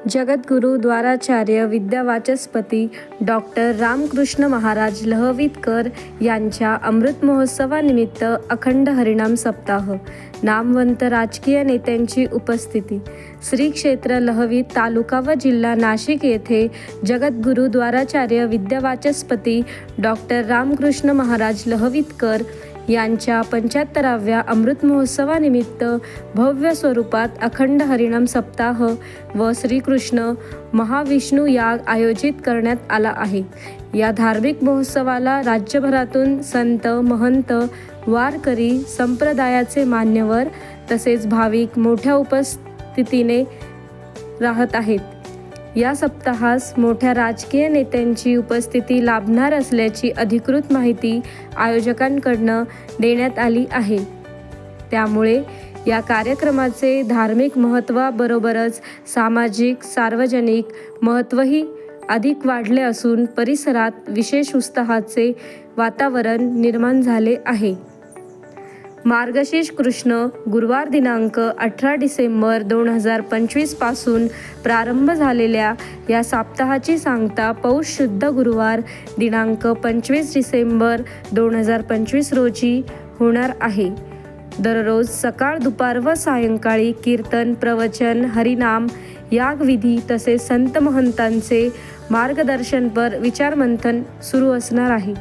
जगद्गुरु द्वाराचार्य विद्यावाचस्पती डॉक्टर रामकृष्ण महाराज लहवीतकर यांच्या अमृत महोत्सवानिमित्त अखंड हरिनाम सप्ताह, नामवंत राजकीय नेत्यांची उपस्थिती। श्री क्षेत्र लहवीत तालुका व जिल्हा नाशिक येथे जगद्गुरु द्वाराचार्य विद्यावाचस्पती डॉक्टर रामकृष्ण महाराज लहवीतकर यांच्या 75व्या अमृत महोत्सवानिमित्त भव्य स्वरूपात अखंड हरिनाम सप्ताह व श्रीकृष्ण महाविष्णू याग आयोजित करण्यात आला आहे। या धार्मिक महोत्सवाला राज्यभरातून संत, महंत, वारकरी, संप्रदायाचे मान्यवर तसेच भाविक मोठ्या उपस्थितीने राहत आहेत। या सप्ताहास मोठ्या राजकीय नेत्यांची उपस्थिती लाभणार असल्याची अधिकृत माहिती आयोजकांकडून देण्यात आली आहे। त्यामुळे या कार्यक्रमाचे धार्मिक महत्त्वाबरोबरच सामाजिक, सार्वजनिक महत्त्वही अधिक वाढले असून परिसरात विशेष उत्साहाचे वातावरण निर्माण झाले आहे। मार्गशीर्ष कृष्ण गुरुवार दिनांक 18 डिसेंबर 2025 पासून प्रारंभ झालेल्या या सप्ताहाची सांगता पौष शुद्ध गुरुवार दिनांक 25 डिसेंबर 2025 रोजी होणार आहे। दररोज सकाळ, दुपार व सायंकाळी कीर्तन, प्रवचन, हरिनाम, यागविधी तसेच संत महंतांचे मार्गदर्शनपर विचारमंथन सुरू असणार आहे।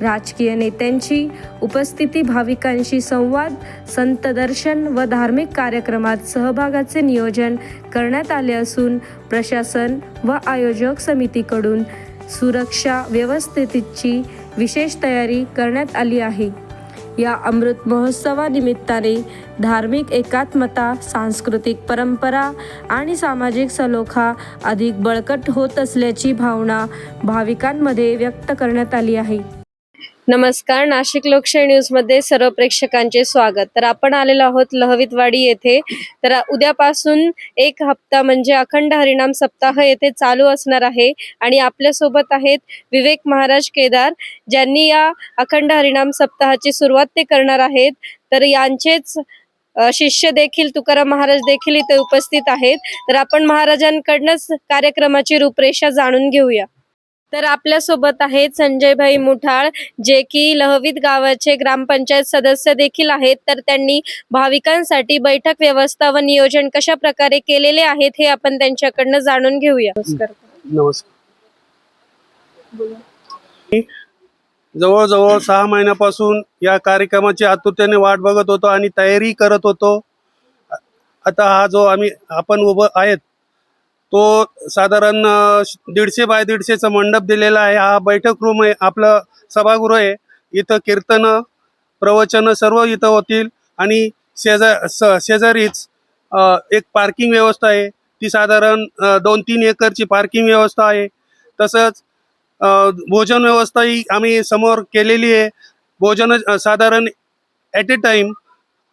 राजकीय नेत्यांची उपस्थिती, भाविकांशी संवाद, संत दर्शन व धार्मिक कार्यक्रमात सहभागाचे नियोजन करण्यात आले असून प्रशासन व आयोजक समितीकडून सुरक्षा व्यवस्थेची विशेष तयारी करण्यात आली आहे। या अमृत महोत्सवानिमित्ताने धार्मिक एकात्मता, सांस्कृतिक परंपरा आणि सामाजिक सलोखा अधिक बळकट होत असल्याची भावना भाविकांमध्ये व्यक्त करण्यात आली आहे। नमस्कार, नाशिक लोकशाही न्यूजमध्ये सर्व प्रेक्षकांचे स्वागत। तर आपण आलेलो आहोत लहवीतवाडी येथे। तर उद्यापासून एक हप्ता म्हणजे अखंड हरिनाम सप्ताह येथे चालू असणार आहे आणि आपल्यासोबत आहेत विवेक महाराज केदार, ज्यांनी या अखंड हरिनाम सप्ताहाची सुरुवात ते करणार आहेत। तर यांचेच शिष्य देखील तुकाराम महाराज देखील इथे उपस्थित आहेत। तर आपण महाराजांकडूनच कार्यक्रमाची रूपरेषा जाणून घेऊया। तर आपल्या सोबत आहेत संजयभाई मुठाळ, जे की लहवीत गावाचे ग्रामपंचायत सदस्य देखील आहेत। तर त्यांनी भाविकांसाठी बैठक व्यवस्था व नियोजन कशा प्रकारे केलेले आहेत हे आपण त्यांच्याकडून जाणून घेऊया। नमस्कार। जवळजवळ 6 महिन्यापासून या कार्यक्रमाची आतुरतेने वाट बघत होतो आणि तयारी करत होतो। आता हा जो आपण उभं आहेत तो साधारण 150 बाय 150चा मंडप दिलेला आहे। हा बैठक रूम आहे, आपलं सभागृह आहे। इथं कीर्तन, प्रवचन सर्व इथं होतील आणि शेजारीच एक पार्किंग व्यवस्था आहे। ती साधारण 2-3 एकरची पार्किंग व्यवस्था आहे। तसंच भोजन व्यवस्था ही आम्ही समोर केलेली आहे। भोजन साधारण ॲट ए टाइम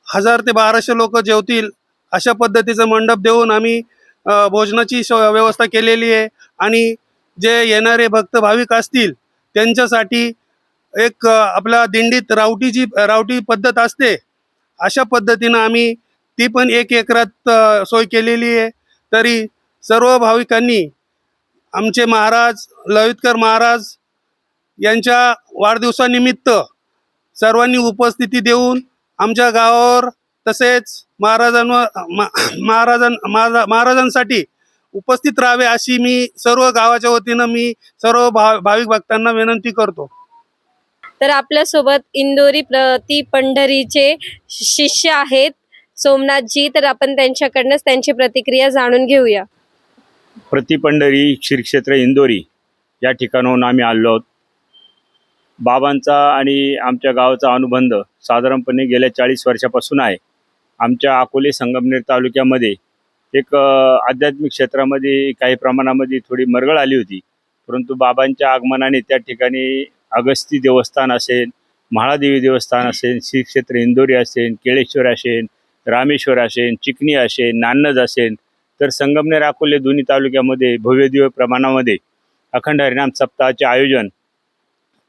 1000 ते 1200 लोक जेवतील अशा पद्धतीचं मंडप देऊन आम्ही भोजनाची व्यवस्था केलेली आहे। आणि जे येणारे भक्त भाविक असतील त्यांच्यासाठी एक आपल्या दिंडीत रावटी पद्धत असते, अशा पद्धतीनं आम्ही ती पण 1 एकरात सोय केलेली आहे। तरी सर्व भाविकांनी आमचे महाराज लहवीतकर महाराज यांच्या वाढदिवसानिमित्त सर्वांनी उपस्थिती देऊन आमच्या गावावर तसेच महाराजांसाठी उपस्थित राहावे अशी मी सर्व गावाच्या वतीनं मी सर्व भाविक भक्तांना विनंती करतो। तर आपल्या सोबत इंदोरी प्रति पंढरीचे शिष्य आहेत सोमनाथजी। तर आपण त्यांच्याकडूनच त्यांची प्रतिक्रिया जाणून घेऊया। प्रति पंढरी श्री क्षेत्र इंदोरी या ठिकाणाहून आम्ही आलो आहोत। बाबांचा आणि आमच्या गावाचा अनुबंध साधारणपणे गेल्या 40 वर्षापासून आहे। आमच्या अकोले संगमनेर तालुक्यामध्ये एक आध्यात्मिक क्षेत्रामध्ये काही प्रमाणामध्ये थोडी मरगळ आली होती, परंतु बाबांच्या आगमनाने त्या ठिकाणी अगस्ती देवस्थान असेल, महादेवी देवस्थान असेल, श्री क्षेत्र इंदोरी असेल, केळेश्वर असेल, रामेश्वर असेल, चिकणी असेल, नान्नज असेल, तर संगमनेर अकोले दोन्ही तालुक्यामध्ये भव्यदिव्य प्रमाणामध्ये अखंड हरिनाम सप्ताहाचे आयोजन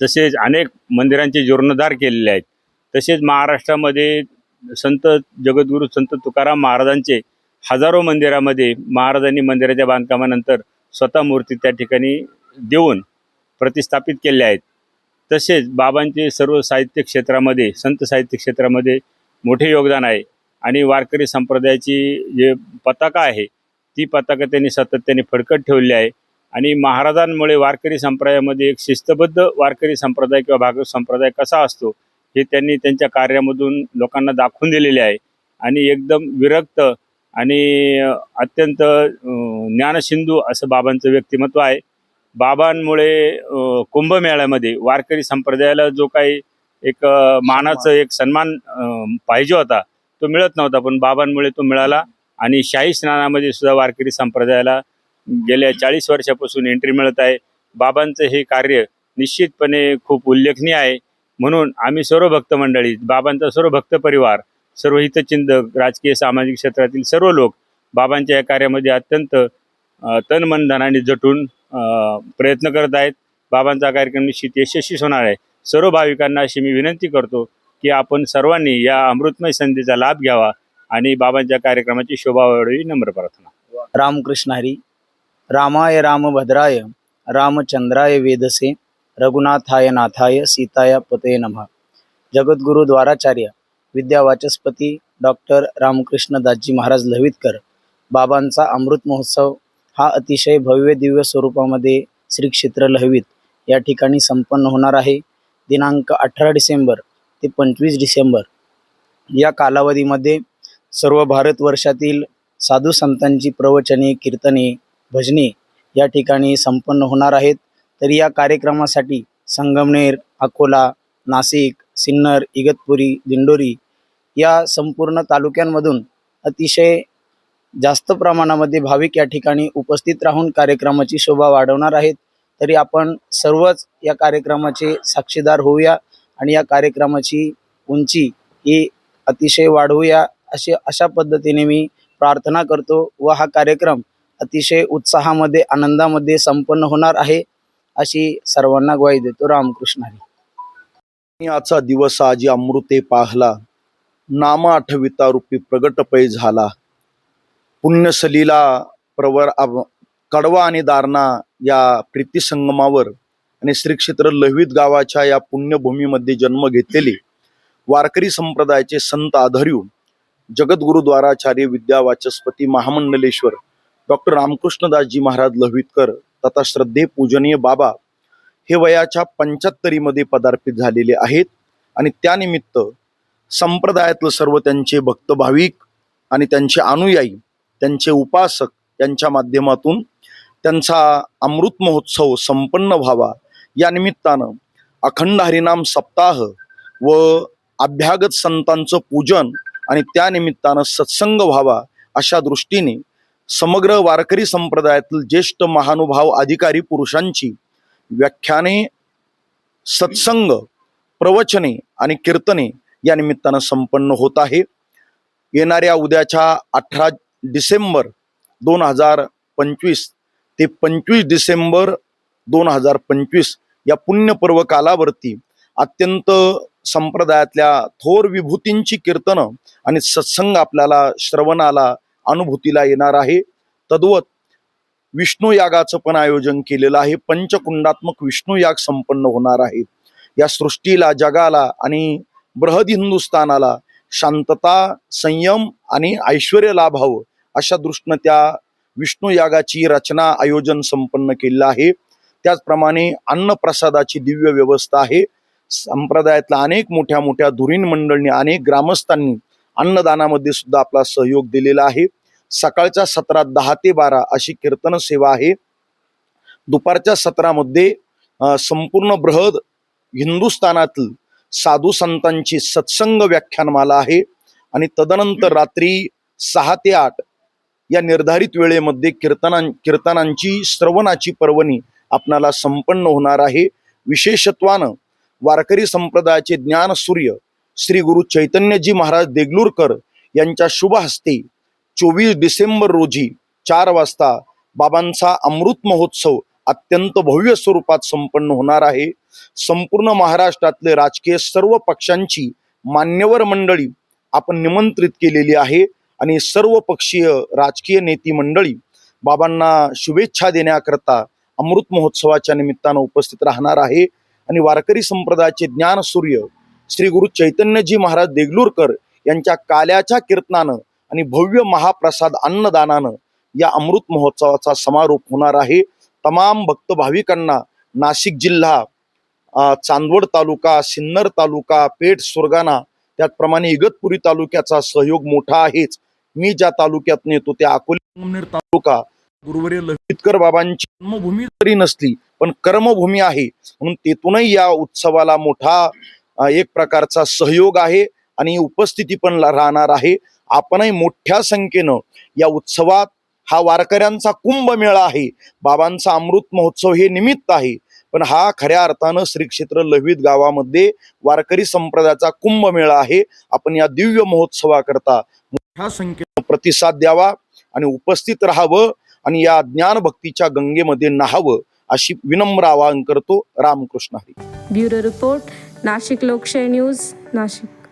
तसेच अनेक मंदिरांचे जीर्णोद्धार केलेले आहेत। तसेच महाराष्ट्रामध्ये संत जगद्गुरू संत तुकाराम महाराजांचे हजारो मंदिरामध्ये महाराजांनी मंदिराच्या बांधकामानंतर स्वतः मूर्ती त्या ठिकाणी देऊन प्रतिस्थापित केल्या आहेत. तसेच बाबांचे सर्व साहित्य क्षेत्रामध्ये, संत साहित्य क्षेत्रामध्ये मोठे योगदान आहे आणि वारकरी संप्रदायाची जे पताका आहे ती पताका त्यांनी सातत्याने फडकत ठेवली आहे. आणि महाराजांमुळे वारकरी संप्रदायामध्ये एक शिस्तबद्ध वारकरी संप्रदाय किंवा भागवत संप्रदाय कसा असतो हे त्यांनी त्यांच्या कार्यामधून लोकांना दाखवून दिलेले आहे. आणि एकदम विरक्त आणि अत्यंत ज्ञानसिंधू असं बाबांचं व्यक्तिमत्व आहे. बाबांमुळे कुंभमेळ्यामध्ये वारकरी संप्रदायाला जो काही एक मानाचं एक सन्मान पाहिजे होता तो मिळत नव्हता, पण बाबांमुळे तो मिळाला. आणि शाही स्नानामध्ये सुद्धा वारकरी संप्रदायाला गेल्या 40 वर्षापासून एंट्री मिळत आहे. बाबांचं हे कार्य निश्चितपणे खूप उल्लेखनीय आहे. म्हणून आम्ही सर्व भक्त मंडळी, बाबांचा सर्व भक्त परिवार, सर्व हितचिंतक, राजकीय सामाजिक क्षेत्रातील सर्व लोक बाबांच्या या कार्यामध्ये अत्यंत तन मन धनाने झटून प्रयत्न करत आहेत. बाबांचा कार्यक्रम निश्चित यशस्वी होणार आहे. सर्व भाविकांना अशी मी विनंती करतो की आपण सर्वांनी या अमृतमय संधीचा लाभ घ्यावा आणि बाबांच्या कार्यक्रमाची शोभा वाढवावी. नम्र प्रार्थना. रामकृष्ण हरी. रामाय रामभद्राय रामचंद्राय वेदसे रघुनाथाय नाथाय सीताय पते नमः. जगद्गुरु द्वाराचार्य विद्यावाचस्पती डॉक्टर रामकृष्ण दासजी महाराज लहवीतकर बाबांचा अमृत महोत्सव हा अतिशय भव्य दिव्य स्वरूपामध्ये श्री क्षेत्र लहवीत या ठिकाणी संपन्न होणार आहे. दिनांक 18 डिसेंबर ते 25 डिसेंबर या कालावधीमध्ये सर्व भारतवर्षातील साधू संतांची प्रवचने, कीर्तने, भजने या ठिकाणी संपन्न होणार आहेत. तर या कार्यक्रमासाठी संगमनेर, अकोला, नाशिक, सिन्नर, इगतपुरी, दिंडोरी या संपूर्ण तालुक्यांमधून अतिशय जास्त प्रमाणामध्ये भाविक या ठिकाणी उपस्थित राहून कार्यक्रमाची शोभा वाढवणार आहेत. तरी आपण सर्वच या कार्यक्रमाचे साक्षीदार होऊया आणि या कार्यक्रमाची उंची ही अतिशय वाढवूया अशा पद्धतीने मी प्रार्थना करतो व हा कार्यक्रम अतिशय उत्साहामध्ये, आनंदामध्ये संपन्न होणार आहे अशी सर्वांना ग्वाही देतो. रामकृष्ण हरी. आजचा दिवस आजी अमृते पाहला, नाम आठविता रूपी प्रगट पै झाला. पुण्यसलीला प्रवर कडवा आणि दारणा या प्रीती संगमावर आणि श्री क्षेत्र लहवीत गावाच्या या पुण्यभूमीमध्ये जन्म घेतलेले वारकरी संप्रदायाचे संत आधार्यू जगद्गुरु द्वाराचार्य विद्यावाचस्पती महामंडलेश्वर डॉक्टर रामकृष्णदासजी महाराज लहवीतकर तथा श्रद्धे पूजनीय बाबा हे वयाच्या 75मध्ये पदार्पित झालेले आहेत. आणि त्यानिमित्त संप्रदायातलं सर्व त्यांचे भक्त भाविक आणि त्यांचे अनुयायी, त्यांचे उपासक यांच्या माध्यमातून त्यांचा अमृत महोत्सव संपन्न व्हावा या निमित्तानं अखंड हरिनाम सप्ताह व अभ्यागत संतांचं पूजन आणि त्या निमित्तानं सत्संग व्हावा अशा दृष्टीने समग्र वारकरी संप्रदायातील ज्येष्ठ महानुभाव अधिकारी पुरुषांची व्याख्याने, सत्संग, प्रवचने आणि कीर्तने या निमित्तानं संपन्न होत आहे. येणाऱ्या उद्याच्या 18 डिसेंबर 2025 ते 25 डिसेंबर 2025 या पुण्यपर्व कालावरती अत्यंत संप्रदायातल्या थोर विभूतींची कीर्तनं आणि सत्संग आपल्याला श्रवणाला, अनुभूतीला येणार आहे. तद्वत विष्णू यागाचं पण आयोजन केलेलं आहे. पंचकुंडात्मक विष्णू याग संपन्न होणार आहे. या सृष्टीला, जगाला आणि बृहद हिंदुस्थानाला शांतता, संयम आणि ऐश्वर्य लाभावं अशा दृष्टीनं त्या विष्णू यागाची रचना, आयोजन संपन्न केलेलं आहे. त्याचप्रमाणे अन्नप्रसादाची दिव्य व्यवस्था आहे. संप्रदायातल्या अनेक मोठ्या मोठ्या धुरीण मंडळींनी, अनेक ग्रामस्थांनी अन्नदानामध्ये सुद्धा आपला सहयोग दिलेला आहे. सकाळच्या सत्रात 10 ते 12 अशी कीर्तन सेवा आहे. दुपारच्या सत्रामध्ये संपूर्ण बृहद हिंदुस्थानातील साधू संतांची सत्संग व्याख्यानमाला आहे. आणि तदनंतर रात्री 6 ते 8 या निर्धारित वेळेमध्ये कीर्तनांची श्रवणाची पर्वणी आपणाला संपन्न होणार आहे. विशेषत्वानं वारकरी संप्रदायाचे ज्ञानसूर्य श्री गुरु चैतन्यजी महाराज देगलूरकर यांच्या शुभ हस्ते 24 डिसेंबर रोजी 4 वाजता बाबांचा अमृत महोत्सव अत्यंत भव्य स्वरूपात संपन्न होणार आहे. संपूर्ण महाराष्ट्रातले राजकीय सर्व पक्षांची मान्यवर मंडळी आपण निमंत्रित केलेली आहे. आणि सर्व पक्षीय राजकीय नेती मंडळी बाबांना शुभेच्छा देण्याकरता अमृत महोत्सवाच्या निमित्तानं उपस्थित राहणार आहे. आणि वारकरी संप्रदायाचे ज्ञानसूर्य श्री गुरु चैतन्यजी महाराज देगलूरकर यांच्या काल्याच्या कीर्तनानं आणि भव्य महाप्रसाद अन्नदानानं या अमृत महोत्सवाचा समारोप होणार आहे. तमाम भक्त भाविकांना नाशिक जिल्हा, चांदवड तालुका, सिन्नर तालुका, पेठ, सुरगाणा, त्याचप्रमाणे इगतपुरी तालुक्याचा सहयोग मोठा आहेच. मी ज्या तालुक्यात येतो त्या अकोले तालुका गुरुवर्य ललितकर बाबांची जन्मभूमी जरी नसली पण कर्मभूमी आहे, म्हणून तेथूनही या उत्सवाला मोठा एक प्रकारचा सहयोग आहे आणि उपस्थिती पण राहणार आहे. आपणही मोठ्या संख्येनं या उत्सवात, हा वारकऱ्यांचा कुंभमेळा आहे, बाबांचा अमृत महोत्सव हे निमित्त आहे, पण हा खऱ्या अर्थानं श्री क्षेत्र लहवीत गावामध्ये वारकरी संप्रदायाचा कुंभमेळा आहे. आपण या दिव्य महोत्सवाकरता मोठ्या संख्येनं प्रतिसाद द्यावा आणि उपस्थित राहावं आणि या ज्ञानभक्तीच्या गंगेमध्ये न्हावं अशी विनम्र आवाहन करतो. रामकृष्ण हरी. ब्युरो रिपोर्ट, नाशिक लोकशाही न्यूज, नाशिक.